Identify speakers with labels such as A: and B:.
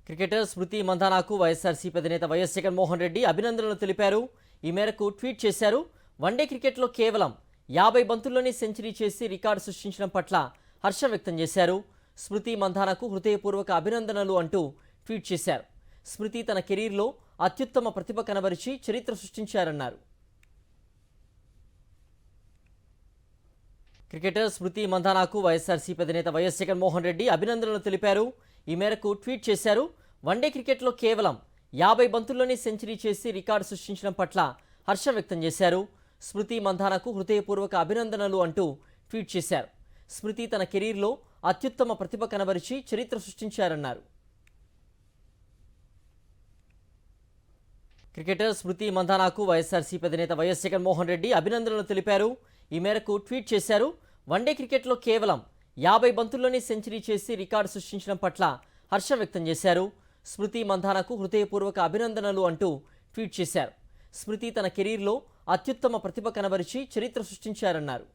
A: Cricketer స్మృతి మంధానాకు వైఎస్ఆర్సీపీ అధినేత YS Jaganmohan Reddy అభినందనలు తెలిపారు. ఈ మేరకు ట్వీట్ చేశారు. వన్డే క్రికెట్లో కేవలం 50 బంతుల్లోనే సెంచరీ చేసి రికార్డు సృష్టించడం పట్ల హర్షం వ్యక్తం చేశారు. స్మృతి మంధానాకు హృదయపూర్వక అభినందనలు అంటూ ట్వీట్ చేశారు. స్మృతి తన కెరీర్లో అత్యుత్తమ ప్రతిభ కనబరిచి చరిత్ర సృష్టించారన్నారు. క్రికెటర్ స్మృతి మంధానాకు వైఎస్ఆర్సీపీ అధినేత వైఎస్ జగన్మోహన్ రెడ్డి అభినందనలు తెలిపారు. ఈ మేరకు ట్వీట్ చేశారు. వన్డే క్రికెట్లో కేవలం 50 బంతుల్లోనే సెంచరీ చేసి రికార్డు సృష్టించడం పట్ల హర్షం వ్యక్తం చేశారు. స్మృతి మంధానాకు హృదయపూర్వక అభినందనలు అంటూ ట్వీట్ చేశారు. స్మృతి తన కెరీర్లో అత్యుత్తమ ప్రతిభ కనబరిచి చరిత్ర సృష్టించారన్నారు. క్రికెటర్ స్మృతి మంధానాకు వైఎస్ఆర్సీపీ అధినేత వైఎస్ జగన్మోహన్ రెడ్డి అభినందనలు తెలిపారు. ఈ మేరకు ట్వీట్ చేశారు. వన్డే క్రికెట్లో కేవలం 50 బంతుల్లోనే సెంచరీ చేసి రికార్డు సృష్టించడం పట్ల హర్షం వ్యక్తం చేశారు. స్మృతి మంధానాకు హృదయపూర్వక అభినందనలు అంటూ ట్వీట్ చేశారు. స్మృతి తన కెరీర్లో అత్యుత్తమ ప్రతిభ కనబరిచి చరిత్ర సృష్టించారన్నారు.